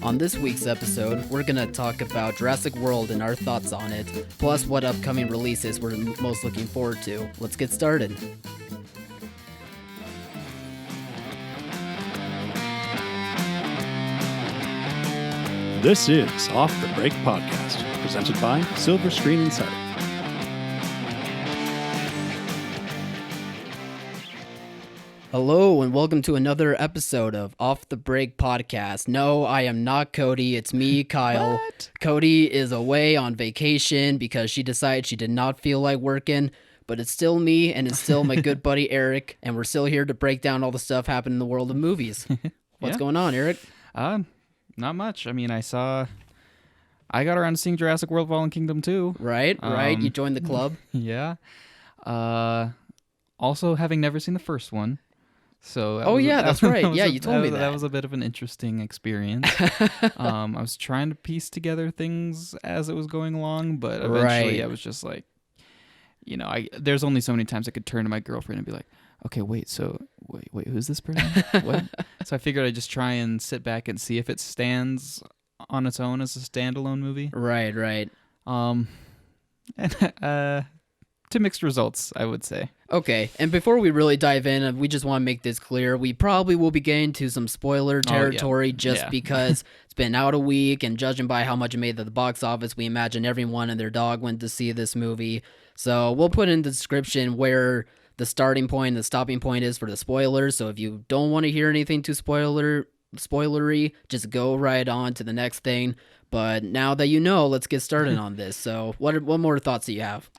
On this week's episode, we're gonna talk about Jurassic World and our thoughts on it, plus what upcoming releases we're most looking forward to. Let's get started. This is Off the Break Podcast, presented by Silver Screen Insider. Hello and welcome to another episode of Off the Break Podcast. No, I am not Cody, it's me, Kyle. What? Cody is away on vacation because she decided she did not feel like working, but it's still me and it's still my good buddy Eric, and we're still here to break down all the stuff happening in the world of movies. What's going on, Eric? Not much. I mean, I got around to seeing Jurassic World Fallen Kingdom 2. Right. You joined the club. Yeah. Also, having never seen the first one. So that's right. Yeah, you told me that. That was a bit of an interesting experience. I was trying to piece together things as it was going along, but eventually I was just like, there's only so many times I could turn to my girlfriend and be like, okay, wait, who's this person? What? So I figured I'd just try and sit back and see if it stands on its own as a standalone movie. Right. To mixed results, I would say. Okay, and before we really dive in, we just want to make this clear. We probably will be getting to some spoiler territory because it's been out a week, and judging by how much it made at the box office, we imagine everyone and their dog went to see this movie. So we'll put in the description where the starting point and the stopping point is for the spoilers. So if you don't want to hear anything too spoilery, just go right on to the next thing. But now that you know, let's get started on this. So what more thoughts do you have?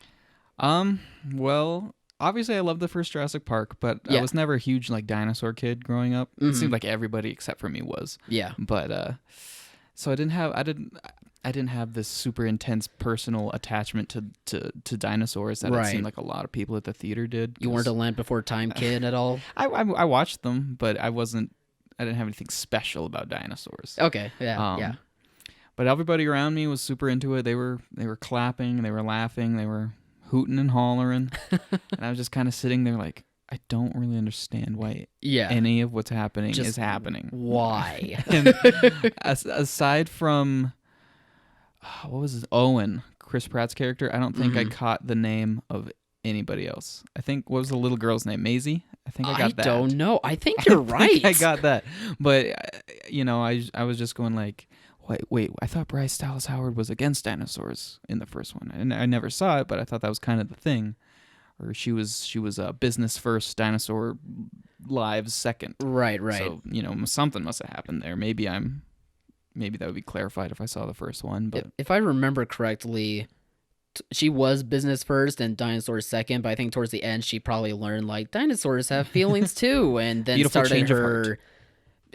Well, obviously I love the first Jurassic Park, but I was never a huge dinosaur kid growing up. Mm-hmm. It seemed like everybody except for me was. Yeah. But so I didn't have this super intense personal attachment to dinosaurs that it seemed like a lot of people at the theater did. You weren't a Land Before Time kid at all? I watched them, but I didn't have anything special about dinosaurs. Okay. Yeah. But everybody around me was super into it. They were clapping, they were laughing, they were hooting and hollering, and I was just kind of sitting there like, I don't really understand why any of what's happening is happening. Why? And aside from what was his Owen, Chris Pratt's character, I don't think I caught the name of anybody else. I think, what was the little girl's name? Maisie? I think I got that. I don't know. I think you're right. I got that. But I was just going like, Wait, I thought Bryce Dallas Howard was against dinosaurs in the first one. And I never saw it, but I thought that was kind of the thing. Or she was a business first, dinosaur lives second. Right. So, something must have happened there. Maybe that would be clarified if I saw the first one. But if I remember correctly, she was business first and dinosaurs second, but I think towards the end she probably learned dinosaurs have feelings too, and then started her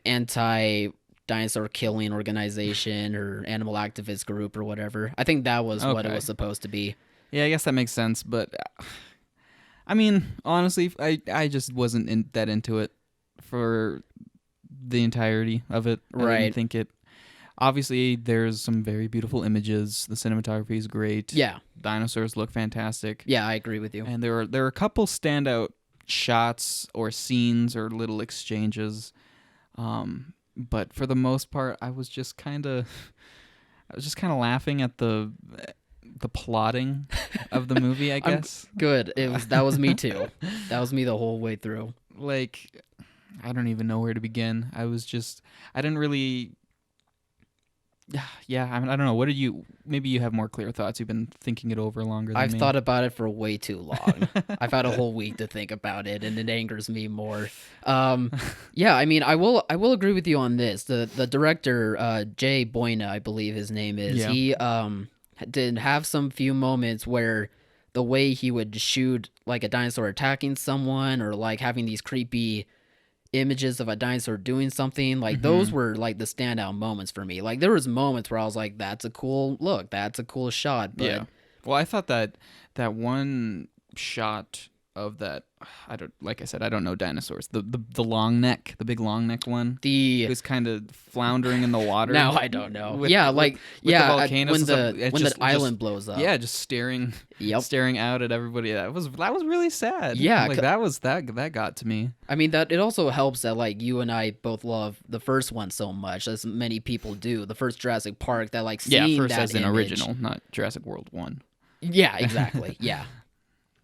anti-dinosaur killing organization or animal activist group or whatever. I think that was what it was supposed to be. Yeah, I guess that makes sense, but I mean, honestly, I just wasn't that into it for the entirety of it. Right. I didn't think it. Obviously, there's some very beautiful images. The cinematography is great. Yeah. Dinosaurs look fantastic. Yeah, I agree with you. And there are a couple standout shots or scenes or little exchanges. But for the most part, I was just kind of laughing at the plotting of the movie, I guess. Good. That was me too. That was me the whole way through. I don't even know where to begin. I didn't really. Yeah, I don't know. What maybe you have more clear thoughts. You've been thinking it over longer than me. I've thought about it for way too long. I've had a whole week to think about it, and it angers me more. Yeah, I mean, I will agree with you on this. The director, Jay Boyna, I believe his name is, he did have some few moments where the way he would shoot a dinosaur attacking someone or having these creepy images of a dinosaur doing something those were the standout moments for me. There was moments where I was like, that's a cool look, that's a cool shot, but well, I thought that one shot of that. I don't know dinosaurs. The long neck, the big long neck one. Who's kind of floundering in the water. Now I don't know. With the volcanoes when the island blows up. Yeah, just staring out at everybody. That was really sad. Yeah, that got to me. I mean, that it also helps that like you and I both love the first one so much, as many people do. The first Jurassic Park, that like seeing first that as an image, original, not Jurassic World 1. Yeah, exactly. Yeah.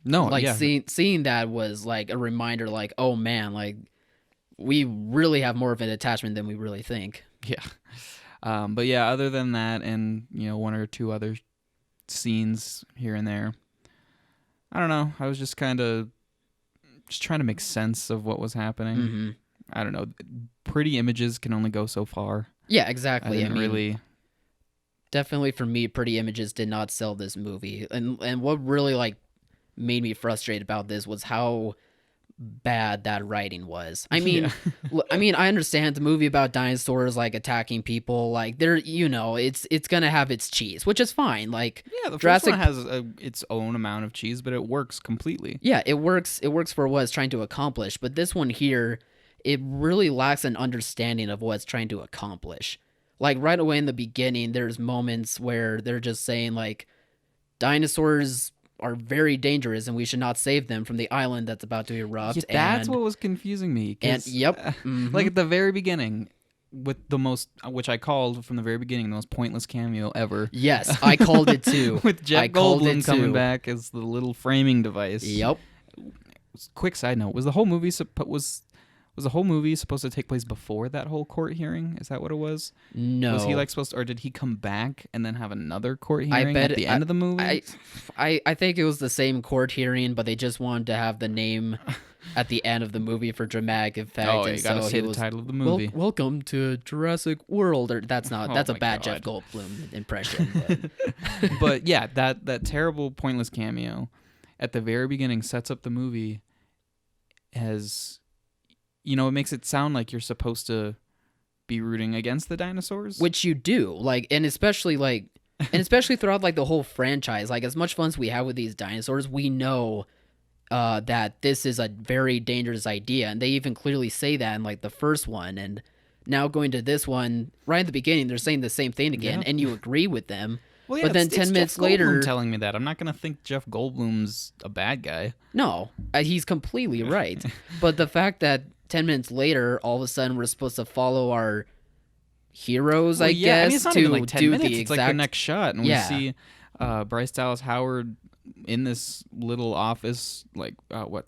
No, like seeing that was like a reminder, like, oh man, like we really have more of an attachment than we really think. Yeah. But yeah, other than that, and one or two other scenes here and there, I don't know. I was just kind of trying to make sense of what was happening. Mm-hmm. I don't know. Pretty images can only go so far. Yeah, exactly. I mean, really. Definitely for me, pretty images did not sell this movie, and what really like made me frustrated about this was how bad that writing was. I mean, I understand the movie about dinosaurs like attacking people, like they're it's gonna have its cheese, which is fine. Like the first one has its own amount of cheese, but it works completely. Yeah, it works. It works for what it's trying to accomplish. But this one here, it really lacks an understanding of what it's trying to accomplish. Like right away in the beginning, there's moments where they're just saying like dinosaurs are very dangerous and we should not save them from the island that's about to erupt. Yeah, that's what was confusing me. Mm-hmm. Like at the very beginning, with the most, which I called from the very beginning, the most pointless cameo ever. Yes, I called it too. With Jeff Goldblum coming back as the little framing device. Yep. Quick side note: was the whole movie supposed to take place before that whole court hearing? Is that what it was? No. Was he like supposed to, or did he come back and then have another court hearing at the end of the movie? I think it was the same court hearing, but they just wanted to have the name at the end of the movie for dramatic effect. Oh, you gotta say the title of the movie. Welcome to Jurassic World. Or that's a bad God. Jeff Goldblum impression. But yeah, that terrible pointless cameo at the very beginning sets up the movie as, it makes it sound like you're supposed to be rooting against the dinosaurs, which you do. Like, and especially throughout like the whole franchise. Like, as much fun as we have with these dinosaurs, we know that this is a very dangerous idea, and they even clearly say that in like the first one. And now going to this one, right at the beginning, they're saying the same thing again, and you agree with them. Well, yeah, but then 10 minutes Jeff later, Goldblum telling me that, I'm not gonna think Jeff Goldblum's a bad guy. No, he's completely right. But the fact that 10 minutes later, all of a sudden, we're supposed to follow our heroes, I guess, I mean, it's not to even like 10 do minutes. the It's exact... like the next shot, and we see Bryce Dallas Howard in this little office. Like, what?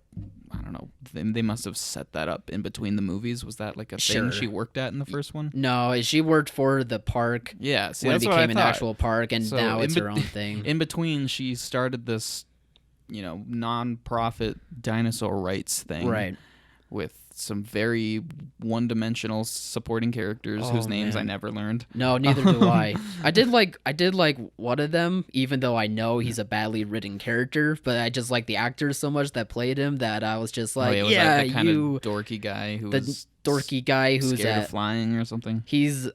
I don't know. They must have set that up in between the movies. Was that like a thing she worked at in the first one? No, she worked for the park. Yeah, see, when that's it what I became an thought. actual park, and so now it's her own thing. In between, she started this, non-profit dinosaur rights thing, right? With some very one-dimensional supporting characters whose names I never learned. No, neither do I. I did like one of them, even though I know he's a badly written character, but I just like the actor so much that played him that I was just like, that kind of dorky guy who's scared of flying or something. He's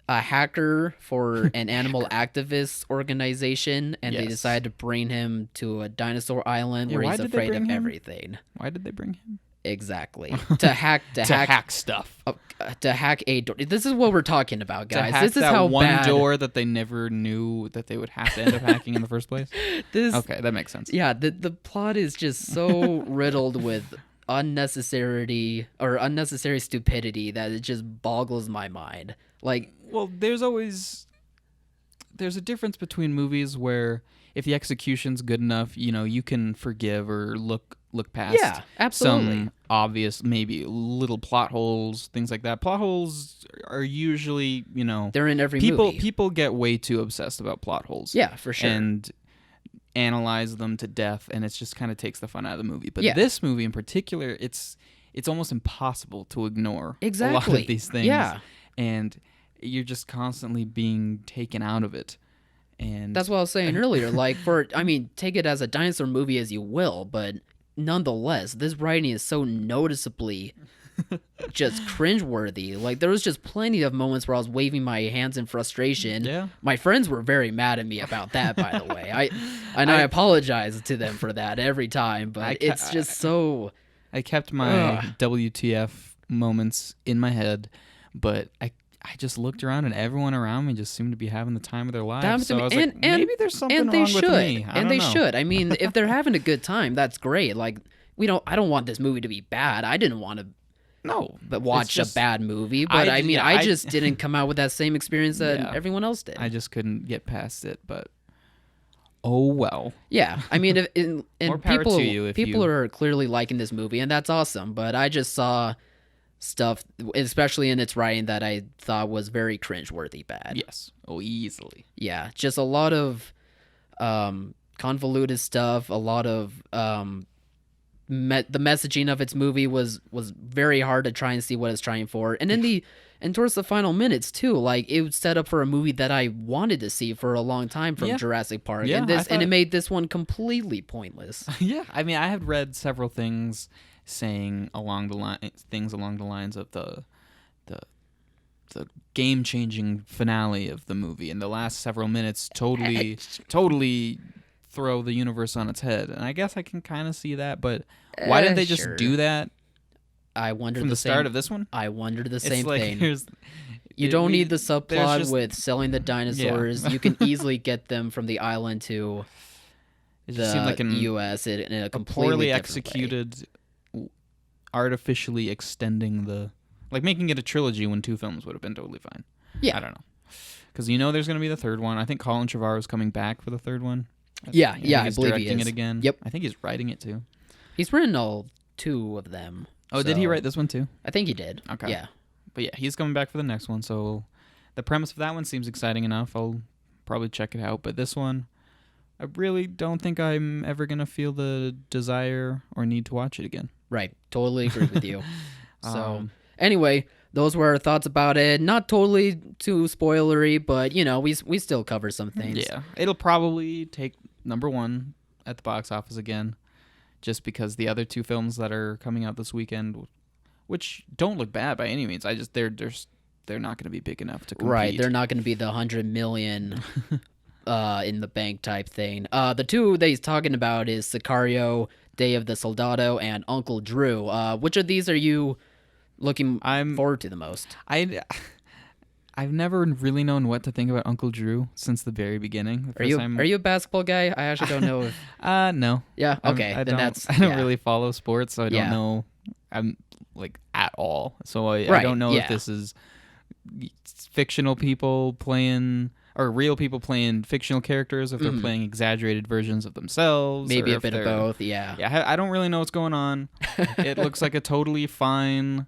a hacker for an animal activist organization, and they decided to bring him to a dinosaur island where he's afraid of everything. Why did they bring him? Exactly. To hack stuff. To hack a door. This is what we're talking about, guys. This is how one door that they never knew that they would have to end up hacking in the first place. Okay, that makes sense. Yeah, the plot is just so riddled with unnecessary stupidity that it just boggles my mind. Like, well, there's a difference between movies where if the execution's good enough, you can forgive or look past some obvious, maybe little plot holes, things like that. Plot holes are usually, they're in every movie. People get way too obsessed about plot holes. Yeah, for sure. And analyze them to death, and it just kind of takes the fun out of the movie. But this movie in particular, it's almost impossible to ignore a lot of these things. Yeah. And you're just constantly being taken out of it. And that's what I was saying earlier. Like, take it as a dinosaur movie as you will, but nonetheless, this writing is so noticeably just cringeworthy. Like, there was just plenty of moments where I was waving my hands in frustration. Yeah. My friends were very mad at me about that, by the way. I apologize to them for that every time, but it's just so... I kept my WTF moments in my head, but I just looked around and everyone around me just seemed to be having the time of their lives. So I was like, maybe there's something wrong with me. And they should. I mean, if they're having a good time, that's great. Like, I don't want this movie to be bad. I didn't want to watch a bad movie, but I just didn't come out with that same experience that everyone else did. I just couldn't get past it, but oh well. Yeah, I mean, more power to you. People are clearly liking this movie, and that's awesome. But I just saw stuff, especially in its writing, that I thought was very cringeworthy bad. Yes. Oh, easily. Yeah, just a lot of convoluted stuff. A lot of the messaging of its movie was very hard to try and see what it's trying for. And and towards the final minutes too, like, it was set up for a movie that I wanted to see for a long time from Jurassic Park. Yeah, and it made this one completely pointless. Yeah, I mean, I had read several things saying along the lines of the game-changing finale of the movie, and the last several minutes totally throw the universe on its head. And I guess I can kind of see that, but why didn't they just do that? I wondered from the start of this one. I wondered the same like, thing. You don't need the subplot with selling the dinosaurs. Yeah. You can easily get them from the island to the U.S. in a completely poorly different executed, artificially extending making it a trilogy when 2 films would have been totally fine. Yeah, I don't know, because there's going to be the third one. I think Colin Trevorrow's coming back for the third one. I believe he's directing it again. Yep, I think he's writing it too. He's written all 2 of them. Oh, did he write this one too? I think he did. Okay. Yeah. But yeah, he's coming back for the next one, so the premise of that one seems exciting enough. I'll probably check it out. But this one, I really don't think I'm ever going to feel the desire or need to watch it again. Right. Totally agree with you. So, anyway, those were our thoughts about it. Not totally too spoilery, but, we still cover some things. Yeah. It'll probably take number 1 at the box office again, just because the other 2 films that are coming out this weekend, which don't look bad by any means, they're not going to be big enough to compete. Right, they're not going to be the 100 million in the bank type thing. The 2 that he's talking about is Sicario, Day of the Soldado, and Uncle Drew. Which of these are you looking forward to the most? I've never really known what to think about Uncle Drew since the very beginning. Are you a basketball guy? I actually don't know if... No. Yeah, okay. I don't really follow sports, so I don't know. I'm at all. So I don't know if this is fictional people playing or real people playing fictional characters, if they're playing exaggerated versions of themselves. Maybe a bit of both, yeah. Yeah, I don't really know what's going on. It looks like a totally fine...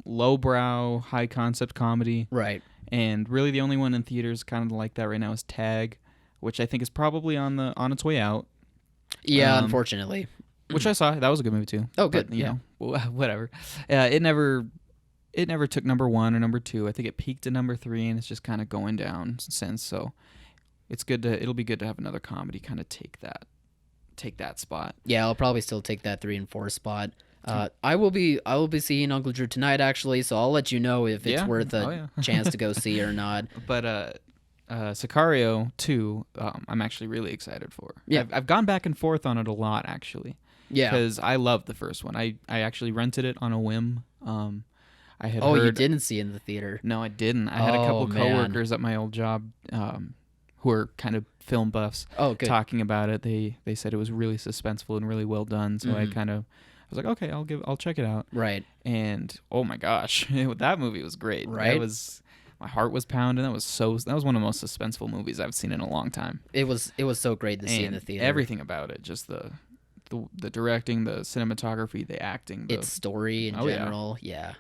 lowbrow, high concept comedy, right? And really, the only one in theaters kind of like that right now is Tag, which I think is probably on its way out. Yeah, unfortunately. Which I saw. That was a good movie too. Oh, good. But, you know, whatever. It never took number 1 or number 2. I think it peaked at number 3, and it's just kind of going down since. So it'll be good to have another comedy kind of take that spot. Yeah, I'll probably still take that 3 and 4 spot. I will be seeing Uncle Drew tonight, actually, so I'll let you know if it's worth a chance to go see or not. But Sicario 2, I'm actually really excited for. Yeah. I've gone back and forth on it a lot, actually. Yeah. Because I loved the first one. I actually rented it on a whim. I had you didn't see it in the theater? No, I didn't. I had a couple coworkers at my old job who are kind of film buffs talking about it. They said it was really suspenseful and really well done, so I was like, okay, I'll check it out. Right. And oh my gosh, that movie was great. Right. My heart was pounding. That was one of the most suspenseful movies I've seen in a long time. It was so great to see in the theater. Everything about it, just the directing, the cinematography, the acting, its story in general. Yeah.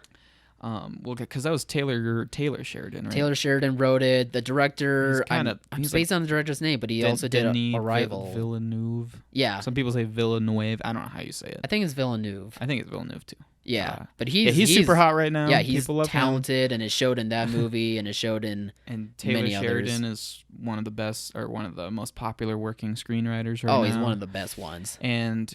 Because that was Taylor Sheridan, right? Taylor Sheridan wrote it. The director, I'm based on the director's name, but he also did Arrival. Villeneuve. Yeah. Some people say Villeneuve. I don't know how you say it. I think it's Villeneuve. I think it's Villeneuve too. Yeah, but he's super hot right now. Yeah, he's talented, and it showed in that movie, and it showed in and Taylor many Sheridan others. is one of the best, or one of the most popular working screenwriters right now. Oh, he's one of the best ones. And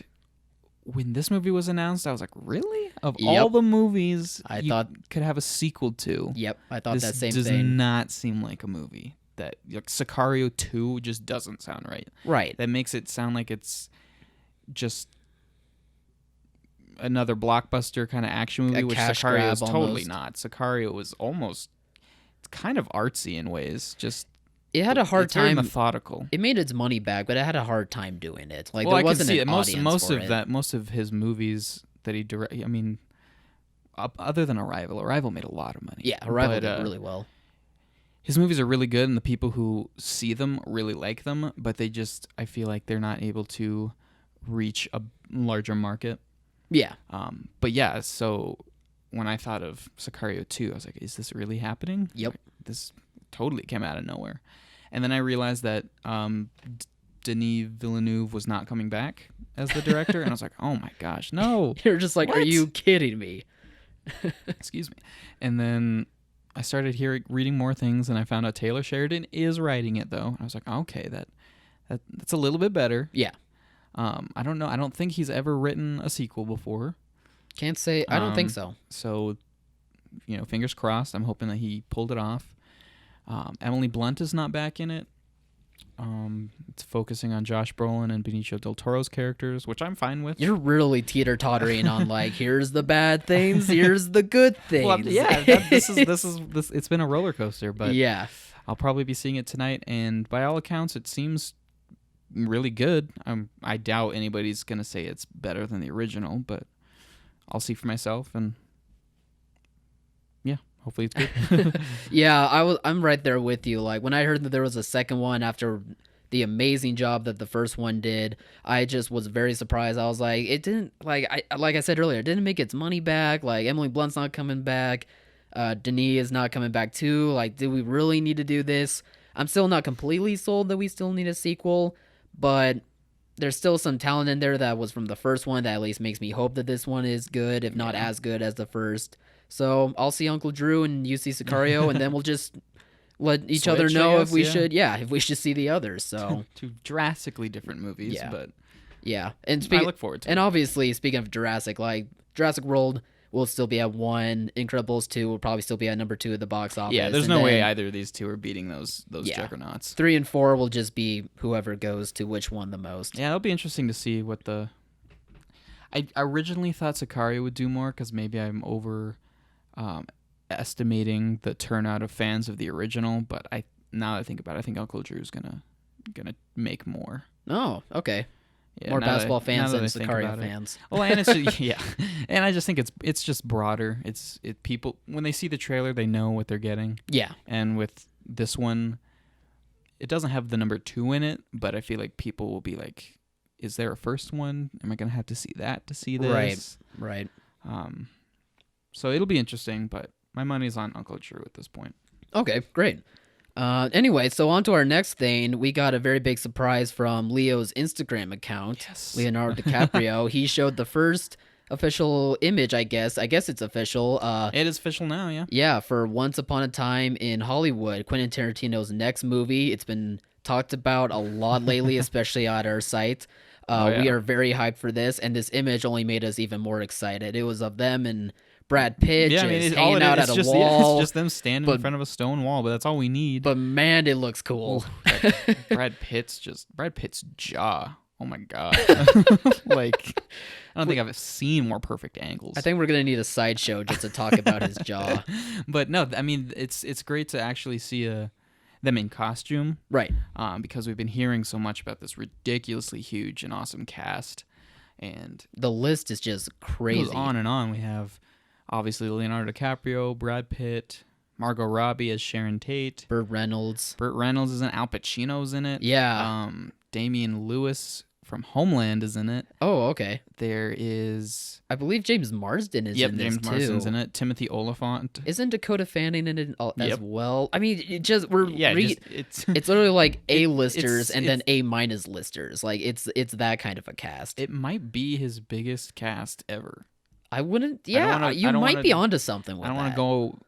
when this movie was announced, I was like, really? Of all the movies I thought could have a sequel to, yep, I thought that same thing. This thing. does not seem like a movie. That like Sicario 2 just doesn't sound right. Right. That makes it sound like it's just another blockbuster kind of action movie, which Sicario is totally not. Sicario was almost, it's kind of artsy in ways. Just it had a hard time. Very methodical. It made its money back, but it had a hard time doing it. Like well, there wasn't I can see an it. audience for it. Most of his movies that he direct. I mean, other than Arrival made a lot of money. Yeah, Arrival did really well. His movies are really good, and the people who see them really like them, but they just, I feel like they're not able to reach a larger market. Yeah. But yeah, so when I thought of Sicario 2, I was like, is this really happening? Yep. Like, this totally came out of nowhere. And then I realized that Denis Villeneuve was not coming back as the director, and I was like, oh my gosh, no. You're just like, what? Are you kidding me? Excuse me. And then I started reading more things, and I found out Taylor Sheridan is writing it, though. I was like, okay, that's a little bit better. Yeah. I don't know. I don't think he's ever written a sequel before. Can't say. I don't think so. So, fingers crossed. I'm hoping that he pulled it off. Emily Blunt is not back in it. It's focusing on Josh Brolin and Benicio del Toro's characters, which I'm fine with. You're really teeter-tottering on like, here's the bad things, here's the good things. Well, yeah, this is. It's been a roller coaster, but yeah, I'll probably be seeing it tonight, and by all accounts, it seems really good. I doubt anybody's gonna say it's better than the original, but I'll see for myself, and yeah, hopefully it's good. Yeah, I'm right there with you. Like when I heard that there was a second one after the amazing job that the first one did, I just was very surprised. I was like, it didn't, like I said earlier, it didn't make its money back. Like Emily Blunt's not coming back. Denis is not coming back too. Like, do we really need to do this? I'm still not completely sold that we still need a sequel, but there's still some talent in there that was from the first one that at least makes me hope that this one is good, if not as good as the first. So I'll see Uncle Drew and you see Sicario, and then we'll just let each other know if we should see the others. So two drastically different movies, but and I look forward to and it. Obviously, speaking of Jurassic, like Jurassic World will still be at 1. Incredibles 2 will probably still be at number 2 at the box office. Yeah, there's no way either of these two are beating those juggernauts. 3 and 4 will just be whoever goes to which one the most. Yeah, it'll be interesting to see what the. I originally thought Sicario would do more because maybe I'm over estimating the turnout of fans of the original, but now that I think about it, I think Uncle Drew's gonna make more. Oh, okay. Yeah, more basketball fans than Sicario fans. Well, and it's and I just think it's just broader. People when they see the trailer, they know what they're getting. Yeah, and with this one, it doesn't have the number 2 in it, but I feel like people will be like, "Is there a first one? Am I gonna have to see that to see this?" Right. So it'll be interesting, but my money's on Uncle Drew at this point. Okay, great. Anyway, so on to our next thing. We got a very big surprise from Leo's Instagram account, Leonardo DiCaprio. He showed the first official image, I guess. I guess it's official. It is official now, yeah. Yeah, for Once Upon a Time in Hollywood, Quentin Tarantino's next movie. It's been talked about a lot lately, especially at our site. We are very hyped for this, and this image only made us even more excited. It was of them and Brad Pitt hanging out at a wall. It's just them standing in front of a stone wall, but that's all we need. But man, it looks cool. Brad Pitt's jaw. Oh my god! Like, I don't think I've seen more perfect angles. I think we're gonna need a sideshow just to talk about his jaw. But no, I mean it's great to actually see them in costume, right? Because we've been hearing so much about this ridiculously huge and awesome cast, and the list is just crazy. It goes on and on. We have obviously Leonardo DiCaprio, Brad Pitt, Margot Robbie as Sharon Tate, Burt Reynolds is in it. Al Pacino's in it. Yeah. Damian Lewis from Homeland is in it. Oh, okay. There is, I believe James Marsden is in this James too. Marsden's in it. Timothy Oliphant. Isn't Dakota Fanning in it as well? I mean, it's literally like A-listers and then A- listers. Like it's that kind of a cast. It might be his biggest cast ever. I wouldn't. Yeah, you might be onto something with that. I don't want to go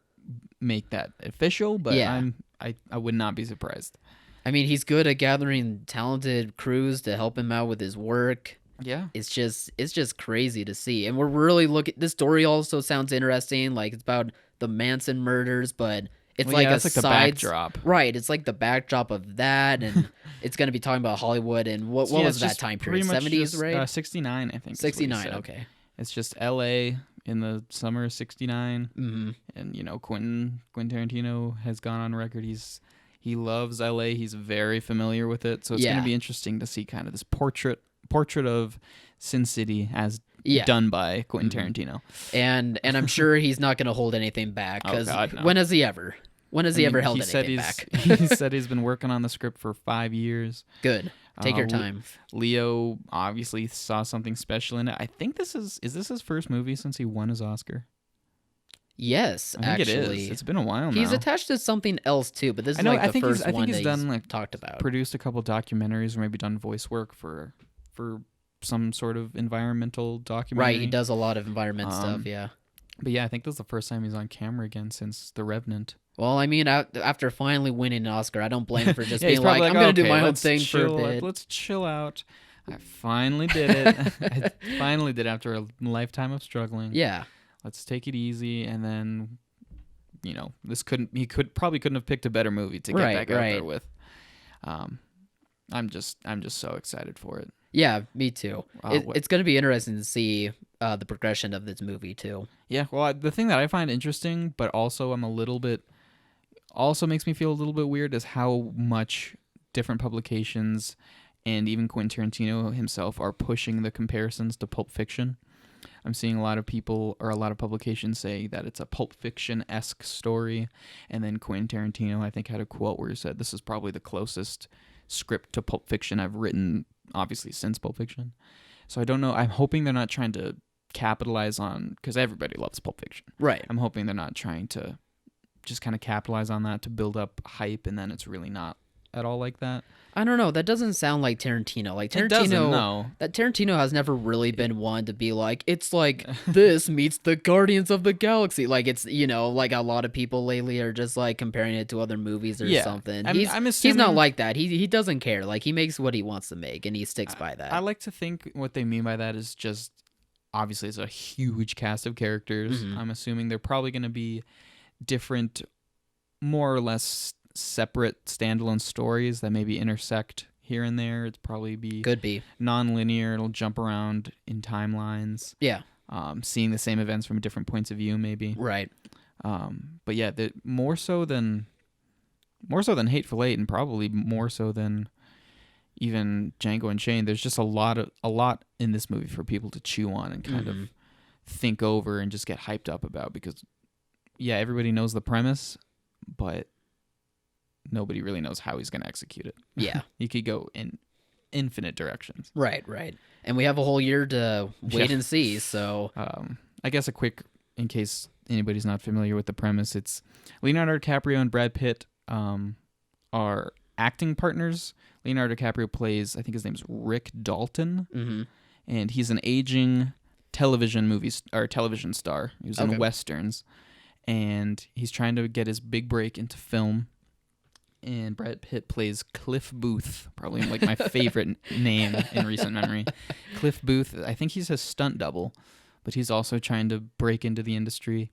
make that official, but I would not be surprised. I mean, he's good at gathering talented crews to help him out with his work. Yeah. It's just crazy to see. And we're really this story also sounds interesting. Like, it's about the Manson murders, but it's like it's like the backdrop. Right. It's like the backdrop of that. And it's going to be talking about Hollywood. And what was that time period? 70s, right? 69, I think. 69. Okay. It's just LA in the summer of 69. Mm-hmm. And, Quentin Tarantino has gone on record. He loves LA. He's very familiar with it. So it's going to be interesting to see kind of this portrait of Sin City as done by Quentin Tarantino. And I'm sure he's not going to hold anything back, because no. when has he ever held anything back? He said he's been working on the script for 5 years. Good. Take your time. Leo obviously saw something special in it. I think is this his first movie since he won his Oscar? Yes, I think actually. it is. It's been a while now. He's attached to something else too, but this is the first one that he's talked about. Produced a couple documentaries, or maybe done voice work for some sort of environmental documentary. Right, he does a lot of environment stuff, yeah. But yeah, I think this is the first time he's on camera again since The Revenant. Well, I mean, after finally winning an Oscar, I don't blame him for just being like, I'm going to do my own thing for a bit. Let's chill out. I finally did it. I finally did it after a lifetime of struggling. Yeah. Let's take it easy, and then, he probably couldn't have picked a better movie to get back out there with. I'm just so excited for it. Yeah, me too. It's going to be interesting to see the progression of this movie too. Yeah, well, the thing that I find interesting, but also also makes me feel a little bit weird, is how much different publications and even Quentin Tarantino himself are pushing the comparisons to Pulp Fiction. I'm seeing a lot of people or a lot of publications say that it's a Pulp Fiction-esque story, and then Quentin Tarantino, I think, had a quote where he said, "This is probably the closest script to Pulp Fiction I've written, obviously, since Pulp Fiction." So I don't know. I'm hoping they're not trying to capitalize on, because everybody loves Pulp Fiction. Right. I'm hoping they're not trying to just kind of capitalize on that to build up hype, and then it's really not at all like that. I don't know. That doesn't sound like Tarantino. Like Tarantino, it doesn't, no. That Tarantino has never really been one to be like, it's like this meets the Guardians of the Galaxy. Like, it's, like a lot of people lately are just like comparing it to other movies or something. He's not like that. He doesn't care. Like, he makes what he wants to make, and he sticks by that. I like to think what they mean by that is just, obviously it's a huge cast of characters. Mm-hmm. I'm assuming they're probably going to be different, more or less separate standalone stories that maybe intersect here and there. It's probably could be non-linear. It'll jump around in timelines. Yeah. Seeing the same events from different points of view, maybe. Right. But yeah, more so than Hateful Eight, and probably more so than even Django Unchained. There's just a lot in this movie for people to chew on and kind of think over and just get hyped up about, because yeah, everybody knows the premise, but nobody really knows how he's going to execute it. Yeah. He could go in infinite directions. Right. And we have a whole year to wait and see, so... I guess in case anybody's not familiar with the premise, it's Leonardo DiCaprio and Brad Pitt are acting partners. Leonardo DiCaprio plays, I think his name's Rick Dalton, and he's an aging television star. He was in Westerns, and he's trying to get his big break into film. And Brad Pitt plays Cliff Booth, probably like my favorite name in recent memory. Cliff Booth, I think he's a stunt double, but he's also trying to break into the industry.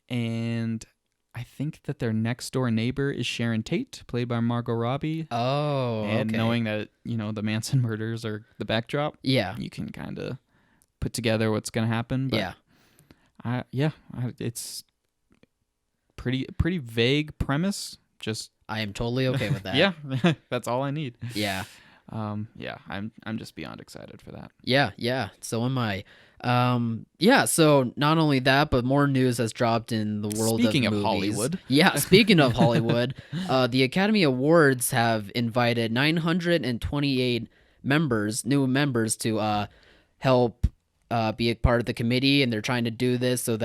And I think that their next door neighbor is Sharon Tate, played by Margot Robbie. Oh, and knowing that, the Manson murders are the backdrop, you can kind of put together what's going to happen. But it's pretty vague premise. Just I am totally okay with that. Yeah, that's all I need. Yeah. I'm just beyond excited for that. Yeah. So am I. So not only that, but more news has dropped in the world of movies. Speaking of Hollywood. Yeah, speaking of Hollywood, the Academy Awards have invited 928 new members to help be a part of the committee, and they're trying to do this so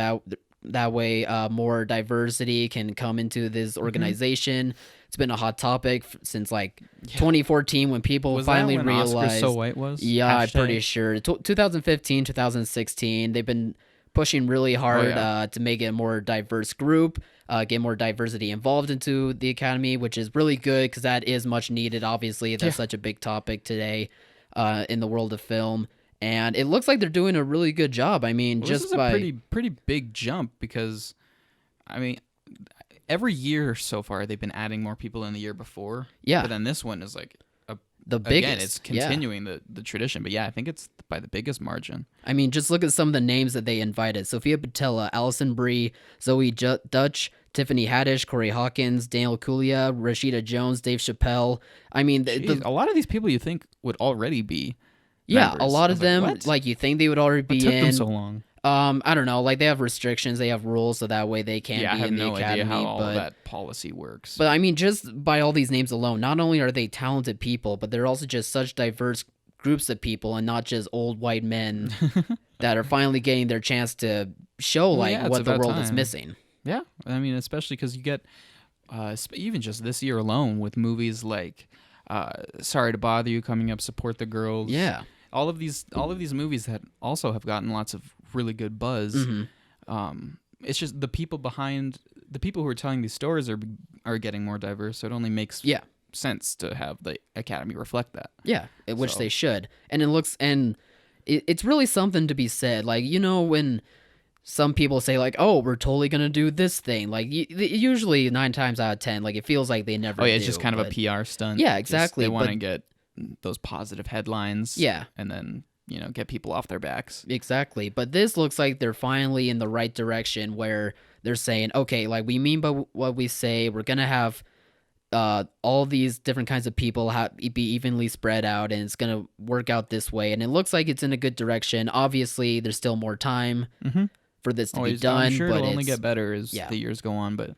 that way more diversity can come into this organization. It's been a hot topic since 2014 when people finally realized Oscar So White was? Yeah, I'm pretty sure. 2015, 2016, they've been pushing really hard to make it a more diverse group, get more diversity involved into the Academy, which is really good because that is much needed. Obviously, that's such a big topic today in the world of film. And it looks like they're doing a really good job. I mean, this is a pretty big jump because, I mean, every year so far they've been adding more people than the year before. Yeah. But then this one is like the biggest. Again, it's continuing the tradition. But yeah, I think it's by the biggest margin. I mean, just look at some of the names that they invited: Sophia Boutella, Alison Brie, Zoe Dutch, Tiffany Haddish, Corey Hawkins, Daniel Kaluuya, Rashida Jones, Dave Chappelle. I mean, a lot of these people you think would already be. Yeah, members. A lot of them, like you think they would already be What took in. them so long? I don't know. Like they have restrictions, they have rules, so that way they can't be in the academy. I have no idea how all that policy works. But I mean, just by all these names alone, not only are they talented people, but they're also just such diverse groups of people, and not just old white men that are finally getting their chance to show what the world is missing. Yeah, I mean, especially because you get even just this year alone with movies like Sorry to Bother You coming up, Support the Girls. Yeah. All of these movies that also have gotten lots of really good buzz. Mm-hmm. It's just the people who are telling these stories are getting more diverse. So it only makes sense to have the Academy reflect that. Yeah, which they should. And it's really something to be said. Like, you know, when some people say like, "Oh, we're totally gonna do this thing," like usually 9 times out of 10, like it feels like they never. Oh yeah, it's just kind of a PR stunt. Yeah, exactly. They want to get those positive headlines. Yeah, and then get people off their backs. Exactly. But this looks like they're finally in the right direction, where they're saying, okay, like we mean by what we say. We're gonna have all these different kinds of people be evenly spread out, and it's gonna work out this way. And it looks like it's in a good direction. Obviously, there's still more time for this to be done. I'm sure but it'll only get better as the years go on, but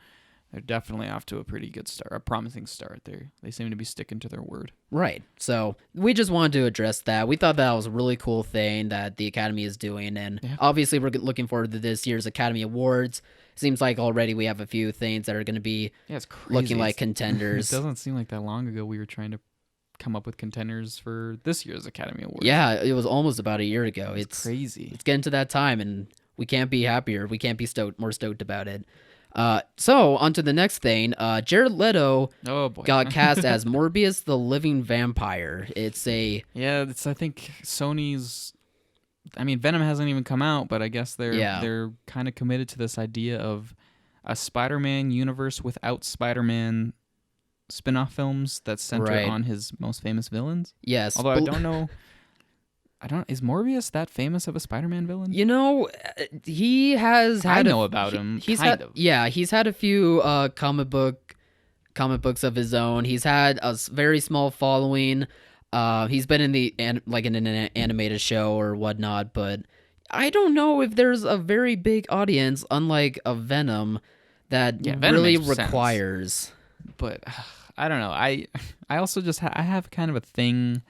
they're definitely off to a pretty good start, a promising start. They seem to be sticking to their word. Right. So we just wanted to address that. We thought that was a really cool thing that the Academy is doing, and obviously we're looking forward to this year's Academy Awards. Seems like already we have a few things that are going to be looking like contenders. It doesn't seem like that long ago we were trying to come up with contenders for this year's Academy Awards. Yeah, it was almost about a year ago. It's crazy. It's getting to that time, and we can't be happier. We can't be more stoked about it. So on to the next thing. Jared Leto got cast as Morbius the Living Vampire. It's I think Sony's. I mean, Venom hasn't even come out, but I guess they're kind of committed to this idea of a Spider-Man universe without Spider-Man spin-off films that center on his most famous villains. Yes, although I don't know. Is Morbius that famous of a Spider-Man villain? You know, he has had. I know about him. He's had a few comic books of his own. He's had a very small following. He's been in in an animated show or whatnot, but I don't know if there's a very big audience, unlike a Venom, that really requires. Sense. But I don't know. I also just I have kind of a thing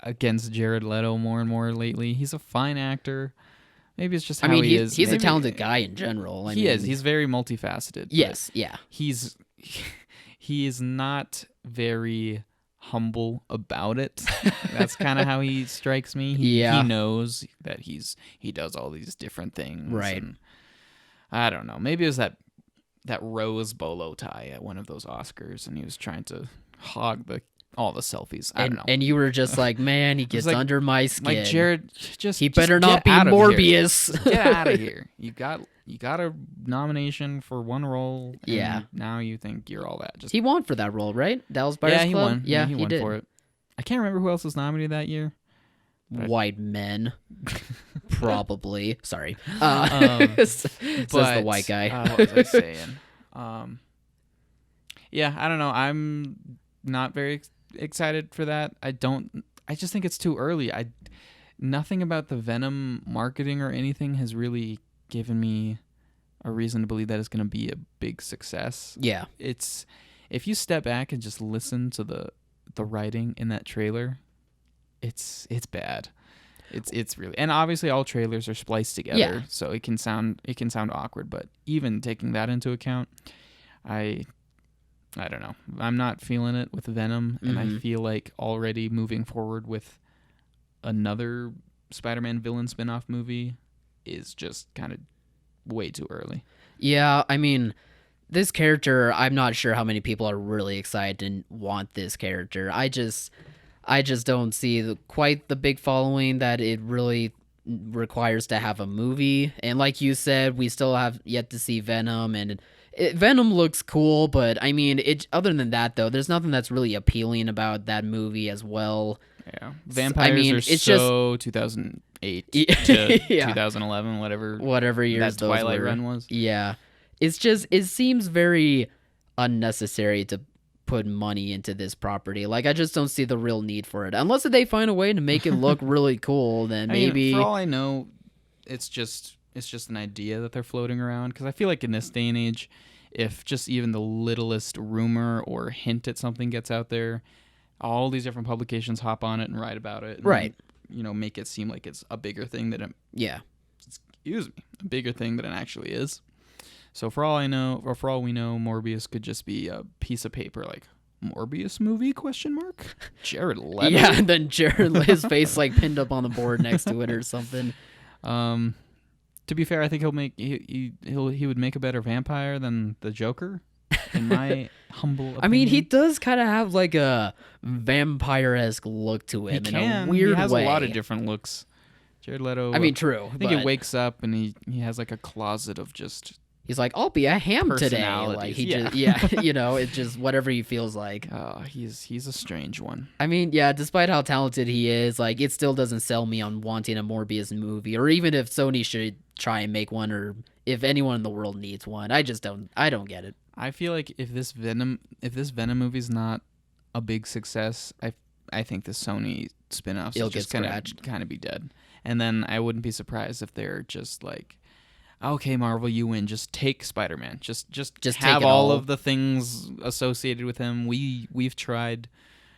against Jared Leto more and more lately. He's a fine actor. Maybe it's just how he is. He's a talented guy in general. He is. He's very multifaceted. Yes, yeah. He is not very humble about it. That's kind of how he strikes me. He knows that he does all these different things. Right. And I don't know. Maybe it was that rose bolo tie at one of those Oscars, and he was trying to hog all the selfies. I don't know. And you were just like, man, he gets under my skin. Like, Jared, he better not be Morbius. Get out of here. You got a nomination for one role. And now you think you're all that. He won for that role, right? Dallas Buyers Club? He won. Yeah, he won did. for it. I can't remember who else was nominated that year. White men. Probably. Sorry. Says the white guy. What was I saying? I don't know. I'm not very excited for that. I just think it's too early. Nothing about the Venom marketing or anything has really given me a reason to believe that it's going to be a big success. Yeah. If you step back and just listen to the writing in that trailer, it's bad. It's really, and obviously all trailers are spliced together, so it can sound awkward, but even taking that into account, I don't know. I'm not feeling it with Venom, and I feel like already moving forward with another Spider-Man villain spin-off movie is just kind of way too early. Yeah, I mean, this character, I'm not sure how many people are really excited and want this character. I just don't see quite the big following that it really requires to have a movie. And like you said, we still have yet to see Venom, and Venom looks cool, but I mean, other than that though, there's nothing that's really appealing about that movie as well. Yeah, vampires are it's so 2008 to 2011, whatever years that Twilight run was. Yeah, it seems very unnecessary to put money into this property. Like, I just don't see the real need for it, unless they find a way to make it look really cool. Then maybe. For all I know, it's just an idea that they're floating around. Because I feel like in this day and age, if just even the littlest rumor or hint at something gets out there, all these different publications hop on it and write about it. And, right. Make it seem like it's a bigger thing than it. Yeah. Excuse me, a bigger thing than it actually is. So for all I know, or for all we know, Morbius could just be a piece of paper like Morbius movie ? Jared Leto. Yeah, and then his face like pinned up on the board next to it or something. To be fair, I think he would make a better vampire than the Joker, in my humble opinion. I mean, he does kind of have like a vampire-esque look to him in a weird way. He has a lot of different looks. Jared Leto. I mean, true. I think he wakes up and he has like a closet of just. He's like, I'll be a ham today. Like it's just whatever he feels like. Oh, he's a strange one. I mean, yeah, despite how talented he is, like it still doesn't sell me on wanting a Morbius movie, or even if Sony should try and make one, or if anyone in the world needs one. I don't get it. I feel like if this Venom movie's not a big success, I think the Sony spin-offs will just kind of be dead. And then I wouldn't be surprised if they're just like, okay, Marvel, you win. Just take Spider-Man. Just have all of the things associated with him. We've tried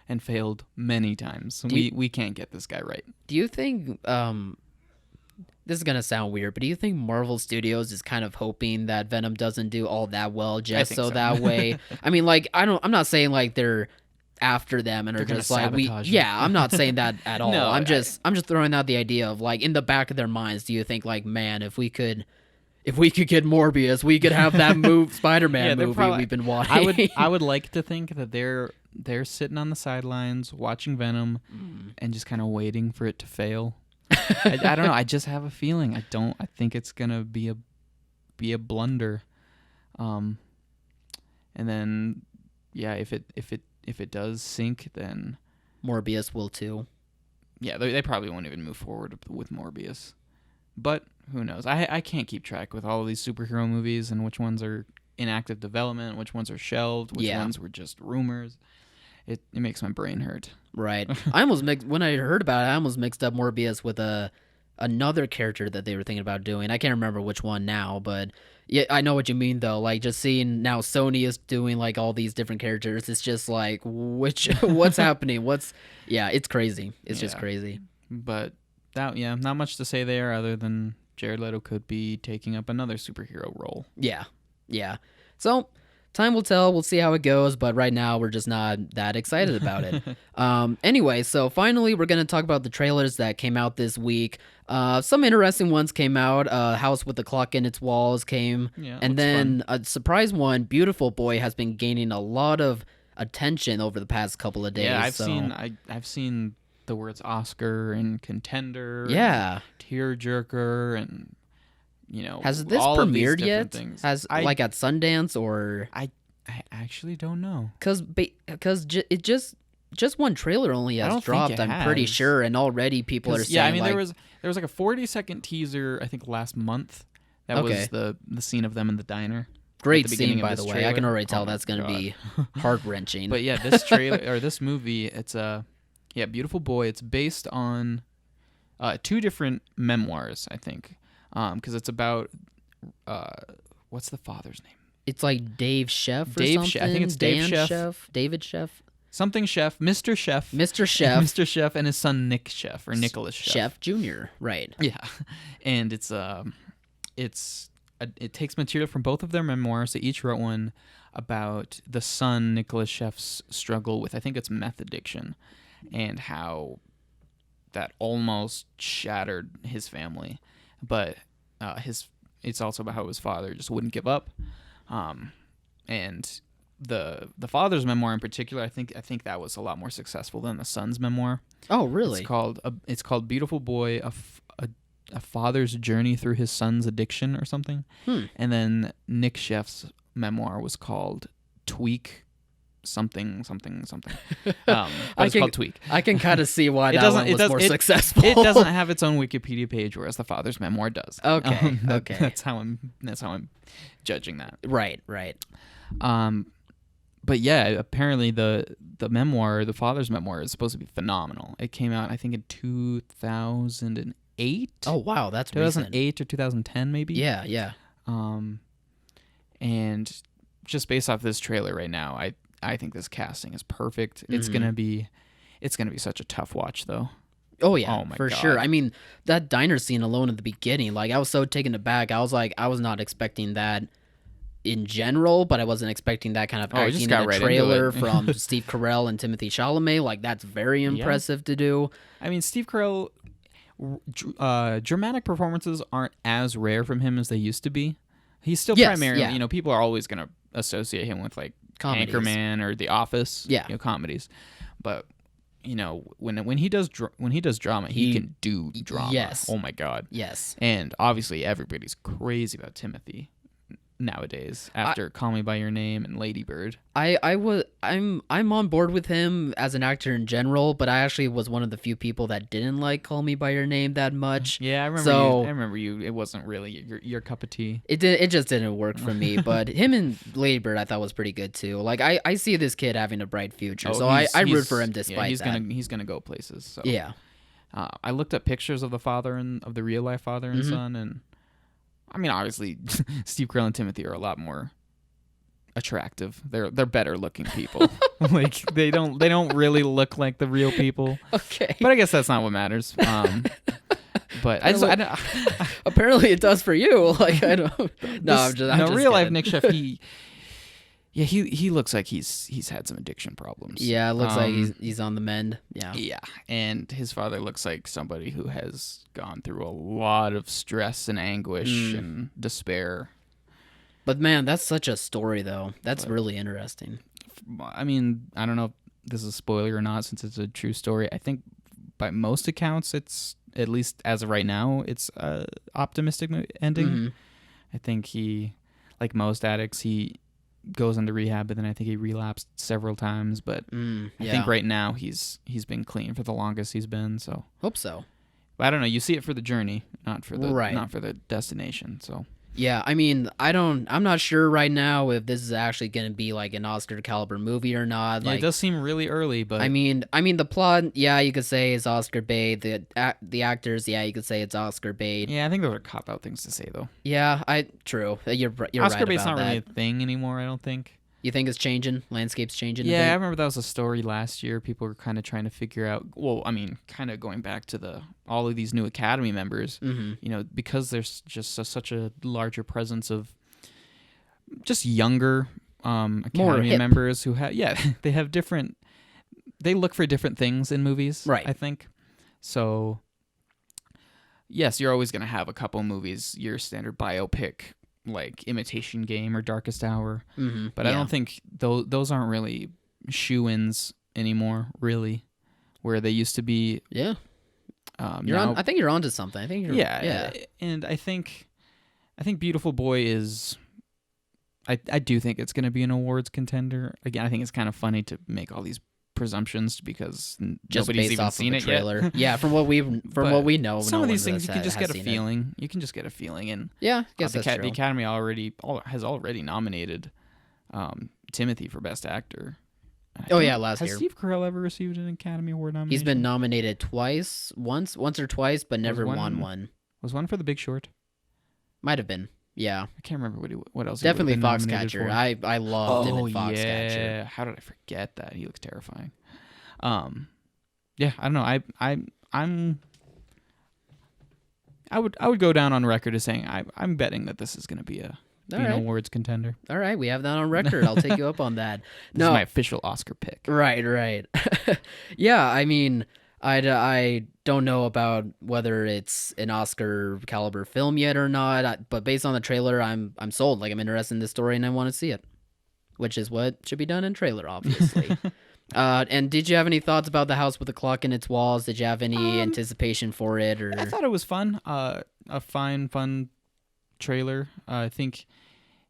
and failed many times. We can't get this guy right. Do you think this is gonna sound weird, but do you think Marvel Studios is kind of hoping that Venom doesn't do all that well, just so that way? I mean, like I'm not saying like they're after them and are just like I'm not saying that at all. No, I'm just throwing out the idea of like in the back of their minds. Do you think like, man, if we could get Morbius, we could have that Spider-Man movie we've been wanting. I would like to think that they're sitting on the sidelines watching Venom and just kind of waiting for it to fail. I don't know. I just have a feeling. I think it's gonna be a blunder. And then if it does sink, then Morbius will too. Yeah, they probably won't even move forward with Morbius. But who knows? I can't keep track with all of these superhero movies and which ones are in active development, which ones are shelved, which ones were just rumors. It makes my brain hurt. Right. When I heard about it, I almost mixed up Morbius with another character that they were thinking about doing. I can't remember which one now, but yeah, I know what you mean though. Like just seeing now Sony is doing like all these different characters. It's just like what's happening? It's crazy. It's just crazy. But not much to say there other than Jared Leto could be taking up another superhero role. Yeah. So time will tell. We'll see how it goes, but right now we're just not that excited about it. Anyway, so finally we're going to talk about the trailers that came out this week. Some interesting ones came out. House with the Clock in Its Walls came. Yeah, and then fun. A surprise one, Beautiful Boy, has been gaining a lot of attention over the past couple of days. Yeah, I've seen the words Oscar and contender. Yeah. Tearjerker and has this premiered yet? Things. Like at Sundance or I actually don't know. Cuz it just one trailer only has dropped, I'm pretty sure, and already people are saying yeah, I mean there was like a 40-second teaser I think last month. That was the scene of them in the diner. Great scene, by the way. I can already tell that's going to be heart-wrenching. But yeah, this trailer or this movie, it's Beautiful Boy. It's based on 2 different memoirs, I think. Because it's about what's the father's name? It's like Dave Sheff or something. I think it's Dave Sheff. David Sheff. Something Sheff. Mr. Sheff. Mr. Sheff. Mr. Sheff and his son Nick Sheff or Nicholas Sheff. Sheff Jr. Right. Yeah, and it takes material from both of their memoirs. They each wrote one about the son Nicholas Sheff's struggle with, I think it's meth addiction, and how that almost shattered his family. But it's also about how his father just wouldn't give up, and the father's memoir in particular, I think that was a lot more successful than the son's memoir. Oh, really? It's called Beautiful Boy, a father's journey through his son's addiction or something. And then Nick Sheff's memoir was called Tweak something. It's called Tweak. I can kind of see why that one was more successful. It doesn't have its own Wikipedia page, whereas the father's memoir does. Okay. Okay. That's how I'm judging that. Right. But yeah, apparently the father's memoir is supposed to be phenomenal. It came out, I think, in 2008. Oh wow, that's 2008 recent. or 2010 maybe. Yeah. And just based off this trailer right now, I think this casting is perfect. It's gonna be such a tough watch though. Oh yeah, my for God. sure. I mean, that diner scene alone at the beginning, like I was so taken aback. I was not expecting that in general, but I wasn't expecting that kind of acting in the trailer from Steve Carell and Timothée Chalamet. Like that's very impressive to do. I mean, Steve Carell, dramatic performances aren't as rare from him as they used to be. He's still primarily, people are always going to associate him with like Comedies. Anchorman or The Office, comedies. But when he does drama, he can do drama. Yes. Oh my God. Yes. And obviously everybody's crazy about Timothy nowadays after Call Me by Your Name and Lady Bird. I'm on board with him as an actor in general, but I actually was one of the few people that didn't like Call Me by Your Name that much. Yeah, I remember you. It wasn't really your cup of tea. It just didn't work for me. But him and Lady Bird I thought was pretty good too. Like I see this kid having a bright future, so I root for him despite that. He's gonna go places. So. Yeah. I looked up pictures of the real life father and son, and I mean, obviously, Steve Carell and Timothy are a lot more attractive. They're better looking people. Like they don't really look like the real people. Okay, but I guess that's not what matters. But apparently it does for you. Like I don't. No, I'm just real life Nick Sheff. He looks like he's had some addiction problems. Yeah, it looks like he's on the mend. Yeah. Yeah, and his father looks like somebody who has gone through a lot of stress and anguish and despair. But man, that's such a story though. That's really interesting. I mean, I don't know if this is a spoiler or not since it's a true story. I think by most accounts it's, at least as of right now, it's a optimistic ending. I think he, like most addicts, he goes into rehab, but then I think he relapsed several times. But I think right now he's been clean for the longest he's been. So hope so. But I don't know. You see it for the journey, not for the destination. So yeah, I mean, I'm not sure right now if this is actually going to be like an Oscar caliber movie or not. Yeah, like, it does seem really early, but I mean, the plot, yeah, you could say is Oscar bait. The actors, yeah, you could say it's Oscar bait. Yeah, I think those are cop out things to say though. Yeah, true. You're Oscar right Oscar bait's about not that. really a thing anymore. I don't think. You think it's changing? Landscape's changing? Yeah, a bit? I remember that was a story last year. People were kind of trying to figure out. Well, I mean, kind of going back to all of these new Academy members. You know, because there's just such a larger presence of just younger Academy members who have they have different. They look for different things in movies, right? I think so. Yes, you're always going to have a couple movies, your standard biopic, like Imitation Game or Darkest Hour. But I don't think those aren't really shoo-ins anymore, really, where they used to be. Yeah. I think you're onto something. I think you're. Yeah. And I think Beautiful Boy is. I do think it's going to be an awards contender. Again, I think it's kind of funny to make all these presumptions because nobody's even seen it yet. Yeah, from what we know, some of these things you can just get a feeling. You can just get a feeling, and yeah, I guess that's true. The Academy has already nominated Timothy for Best Actor. Last year. Has Steve Carell ever received an Academy Award nomination? He's been nominated once or twice, but never won one. Was one for The Big Short? Might have been. Yeah, I can't remember what else. Definitely Foxcatcher. I loved him in Foxcatcher. Yeah, how did I forget that? He looks terrifying. Yeah, I don't know. I would go down on record as saying I'm betting that this is going to be an awards contender. All right, we have that on record. I'll take you up on that. This is my official Oscar pick. Right. Yeah, I mean, I don't know about whether it's an Oscar caliber film yet or not, but based on the trailer, I'm sold. Like I'm interested in this story and I want to see it. which is what should be done in trailer, obviously. And did you have any thoughts about the house with the clock in its walls? Did you have any anticipation for it? Or I thought it was fun. A fun trailer. I think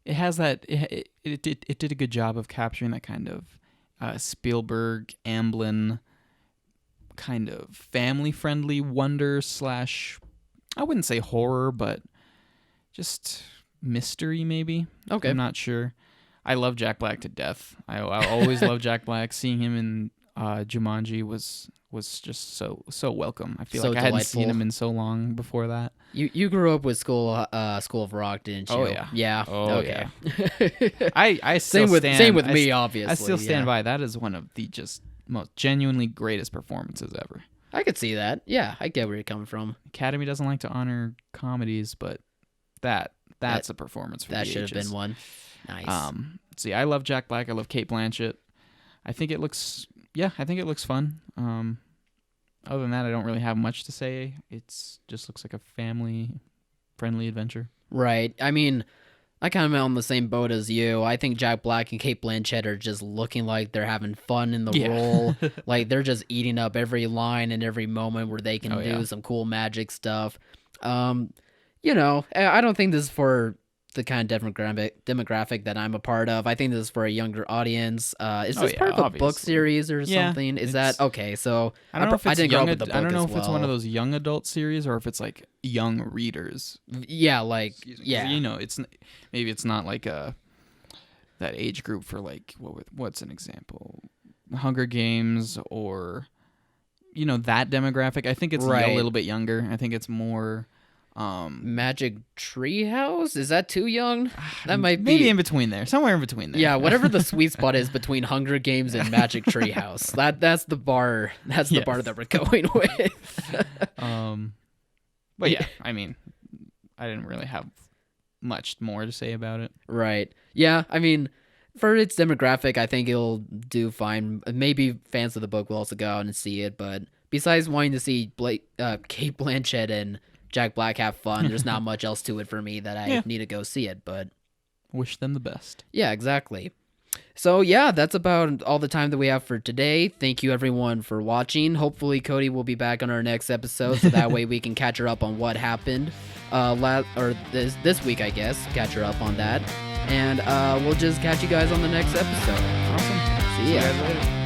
it has that. It did a good job of capturing that kind of Spielberg, Amblin kind of family-friendly wonder / I wouldn't say horror, but just mystery maybe. Okay. I'm not sure. I love Jack Black to death. I always love Jack Black. Seeing him in Jumanji was just so welcome. I feel so like I delightful. hadn't seen him in so long before that. You grew up with School of Rock, didn't you? Oh yeah. Yeah. Oh okay. yeah. I still same with me, obviously. I still stand by. That is one of the just most genuinely greatest performances ever. I could see that. Yeah, I get where you're coming from. Academy doesn't like to honor comedies, but that's a performance for that the should ages. have been one. Nice. See, I love Jack Black. I love Cate Blanchett. I think it looks fun. Other than that, I don't really have much to say. It's just looks like a family-friendly adventure. Right. I mean, I kind of am on the same boat as you. I think Jack Black and Cate Blanchett are just looking like they're having fun in the role. Like they're just eating up every line and every moment where they can do some cool magic stuff. You know, I don't think this is for the kind of demographic that I'm a part of. I think this is for a younger audience. Is this part of a book series or something? Is that okay? So I don't know if it's didn't grow up with the book I don't know if as it's one of those young adult series or if it's like young readers. Yeah, like You know, maybe it's not like that age group for like what's an example? Hunger Games or that demographic. I think it's a little bit younger. I think it's more. Magic Treehouse? Is that too young? That might be maybe in between there, somewhere in between there. Yeah, whatever the sweet spot is between Hunger Games and Magic Treehouse. That's the bar. That's the bar that we're going with. But yeah, I mean, I didn't really have much more to say about it. Right. Yeah, I mean, for its demographic, I think it'll do fine. Maybe fans of the book will also go out and see it, but besides wanting to see Cate Blanchett and Jack Black have fun, there's not much else to it for me that I need to go see it, but wish them the best. Yeah, exactly. So yeah, that's about all the time that we have for today. Thank you everyone for watching. Hopefully Cody will be back on our next episode, so that way we can catch her up on what happened this week, I guess. Catch her up on that. And we'll just catch you guys on the next episode. Awesome. See ya. See you guys later.